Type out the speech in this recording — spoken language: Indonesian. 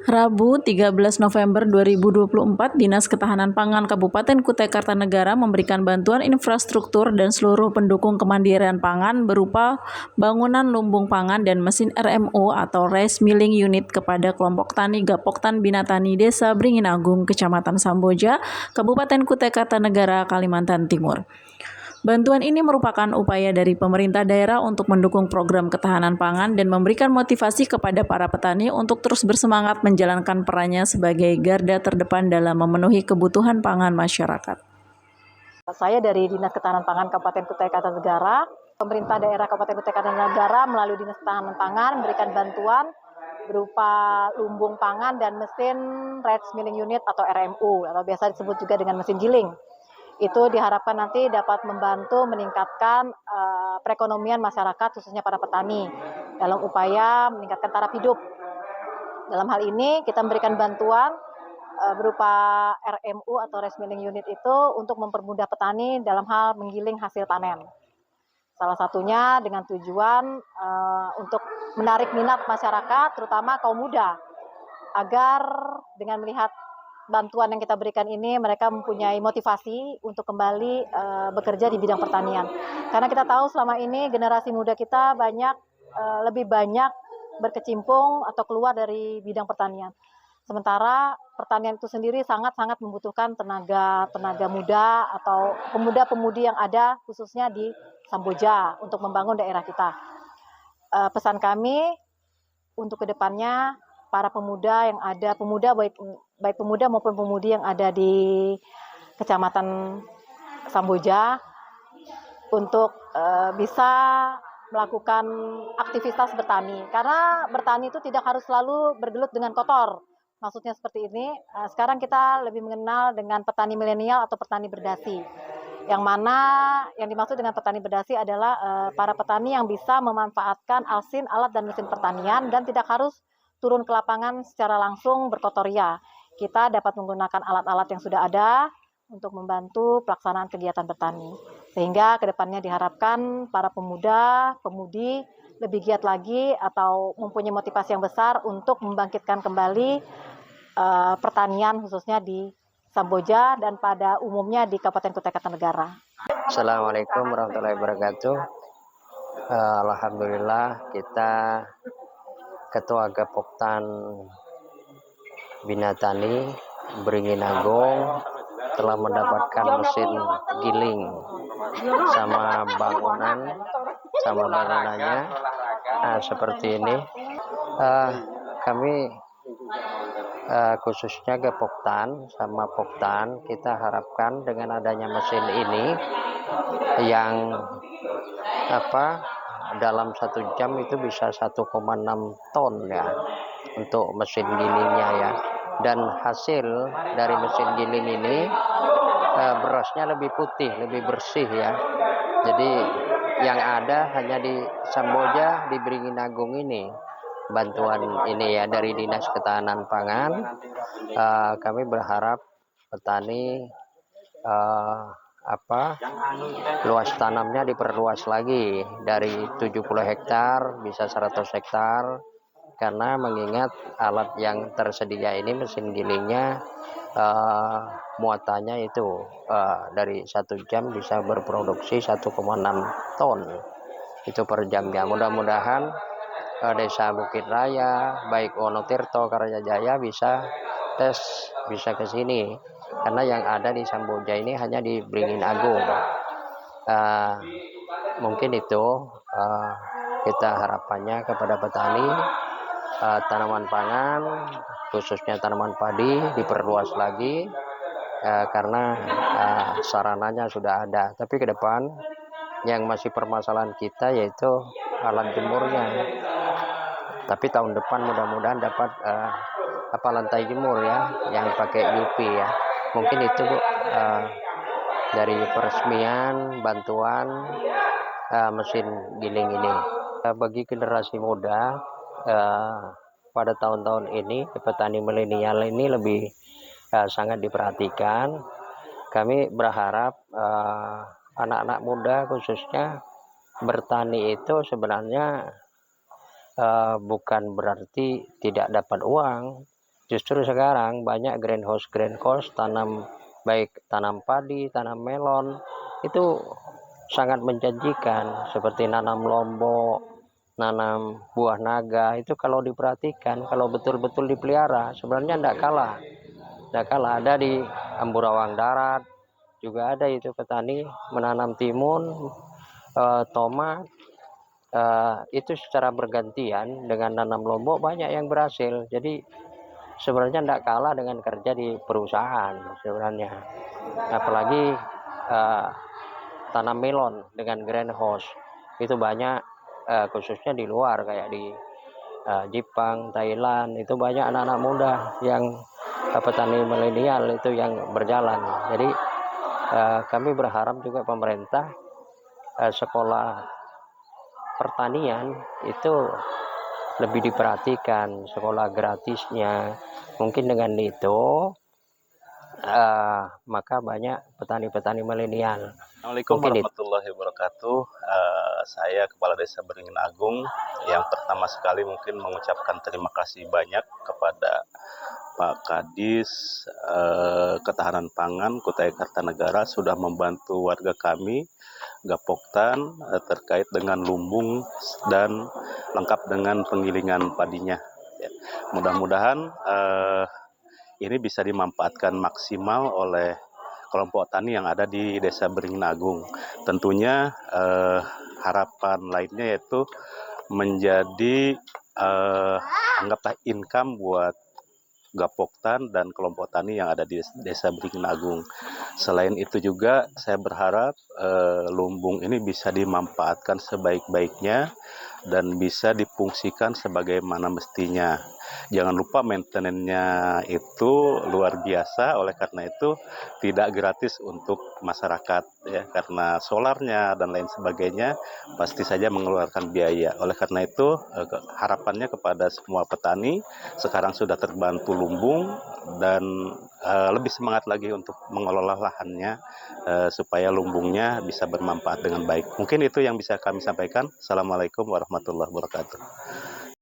Rabu 13 November 2024, Dinas Ketahanan Pangan Kabupaten Kutai Kartanegara memberikan bantuan infrastruktur dan seluruh pendukung kemandirian pangan berupa bangunan lumbung pangan dan mesin RMO atau Rice Milling Unit kepada kelompok tani Gapoktan Binatani Desa Bringinagung, Kecamatan Samboja, Kabupaten Kutai Kartanegara, Kalimantan Timur. Bantuan ini merupakan upaya dari pemerintah daerah untuk mendukung program ketahanan pangan dan memberikan motivasi kepada para petani untuk terus bersemangat menjalankan perannya sebagai garda terdepan dalam memenuhi kebutuhan pangan masyarakat. Saya dari Dinas Ketahanan Pangan Kabupaten Kutai Kartanegara. Pemerintah daerah Kabupaten Kutai Kartanegara melalui Dinas Ketahanan Pangan memberikan bantuan berupa lumbung pangan dan mesin Rice Milling Unit atau RMU atau biasa disebut juga dengan mesin giling. Itu diharapkan nanti dapat membantu meningkatkan perekonomian masyarakat khususnya para petani dalam upaya meningkatkan taraf hidup. Dalam hal ini kita memberikan bantuan berupa RMU atau Rice Milling Unit itu untuk mempermudah petani dalam hal menggiling hasil panen. Salah satunya dengan tujuan untuk menarik minat masyarakat terutama kaum muda agar dengan melihat bantuan yang kita berikan ini mereka mempunyai motivasi untuk kembali bekerja di bidang pertanian. Karena kita tahu selama ini generasi muda kita lebih banyak berkecimpung atau keluar dari bidang pertanian. Sementara pertanian itu sendiri sangat-sangat membutuhkan tenaga muda atau pemuda-pemudi yang ada khususnya di Samboja untuk membangun daerah kita. Pesan kami untuk kedepannya para pemuda yang ada, baik pemuda maupun pemudi yang ada di Kecamatan Samboja untuk bisa melakukan aktivitas bertani. Karena bertani itu tidak harus selalu bergelut dengan kotor. Maksudnya seperti ini, sekarang kita lebih mengenal dengan petani milenial atau petani berdasi. Yang mana yang dimaksud dengan petani berdasi adalah para petani yang bisa memanfaatkan alat dan mesin pertanian dan tidak harus turun ke lapangan secara langsung berkotoria. Kita dapat menggunakan alat-alat yang sudah ada untuk membantu pelaksanaan kegiatan bertani. Sehingga kedepannya diharapkan para pemuda, pemudi lebih giat lagi atau mempunyai motivasi yang besar untuk membangkitkan kembali pertanian khususnya di Samboja dan pada umumnya di Kabupaten Kutai Kartanegara. Assalamualaikum warahmatullahi wabarakatuh. Alhamdulillah kita Ketua Gapoktan Binatani Bringinagung telah mendapatkan mesin giling sama bangunannya seperti ini. Kami khususnya Gapoktan sama Poktan kita harapkan dengan adanya mesin ini yang dalam 1 jam itu bisa 1,6 ton ya untuk mesin gilingnya ya, dan hasil dari mesin giling ini berasnya lebih putih, lebih bersih ya. Jadi yang ada hanya di Samboja, di Bringinagung ini bantuan ini ya dari Dinas Ketahanan Pangan. Kami berharap petani luas tanamnya diperluas lagi dari 70 hektar bisa 100 hektar, karena mengingat alat yang tersedia ini mesin gilingnya muatannya itu dari 1 jam bisa berproduksi 1,6 ton itu per jamnya. Mudah-mudahan Desa Bukit Raya baik Wonotirto, Karyajaya bisa ke sini, karena yang ada di Samboja ini hanya di Bringinagung. Mungkin itu kita harapannya kepada petani tanaman pangan khususnya tanaman padi diperluas lagi karena sarananya sudah ada. Tapi ke depan yang masih permasalahan kita yaitu alat jemurnya. Tapi tahun depan mudah-mudahan dapat lantai jemur ya yang pakai UP ya. Mungkin itu Bu, dari peresmian bantuan mesin giling ini. Bagi generasi muda pada tahun-tahun ini petani milenial ini lebih sangat diperhatikan. Kami berharap anak-anak muda khususnya bertani itu sebenarnya bukan berarti tidak dapat uang, Justru sekarang banyak greenhouse tanam, baik tanam padi, tanam melon, itu sangat menjanjikan, seperti nanam lombok, nanam buah naga. Itu kalau diperhatikan, kalau betul-betul dipelihara, sebenarnya tidak kalah. Ada di Amburawang Darat juga ada itu petani menanam timun, tomat, itu secara bergantian dengan nanam lombok, banyak yang berhasil. Jadi sebenarnya tidak kalah dengan kerja di perusahaan sebenarnya. Apalagi tanam melon dengan greenhouse itu banyak, khususnya di luar kayak di Jepang, Thailand, itu banyak anak-anak muda yang petani milenial itu yang berjalan. Jadi kami berharap juga pemerintah, sekolah pertanian itu lebih diperhatikan, sekolah gratisnya. Mungkin dengan itu maka banyak petani-petani milenial. Assalamualaikum Mungkin itu. warahmatullahi wabarakatuh. Saya Kepala Desa Beringin Agung. Yang pertama sekali mungkin mengucapkan terima kasih banyak kepada Pak Kadis Ketahanan Pangan Kutai Kartanegara sudah membantu warga kami Gapoktan terkait dengan lumbung dan lengkap dengan penggilingan padinya. Ya. Mudah-mudahan ini bisa dimanfaatkan maksimal oleh kelompok tani yang ada di Desa Beringin Agung. Tentunya harapan lainnya yaitu menjadi anggaplah income buat Gapoktan dan kelompok tani yang ada di Desa Beringin Agung. Selain itu juga saya berharap lumbung ini bisa dimanfaatkan sebaik-baiknya dan bisa difungsikan sebagaimana mestinya. Jangan lupa maintenance-nya itu luar biasa, oleh karena itu tidak gratis untuk masyarakat ya, karena solarnya dan lain sebagainya pasti saja mengeluarkan biaya. Oleh karena itu harapannya kepada semua petani sekarang sudah terbantu lumbung dan lebih semangat lagi untuk mengelola lahannya supaya lumbungnya bisa bermanfaat dengan baik. Mungkin itu yang bisa kami sampaikan. Assalamualaikum warahmatullahi wabarakatuh.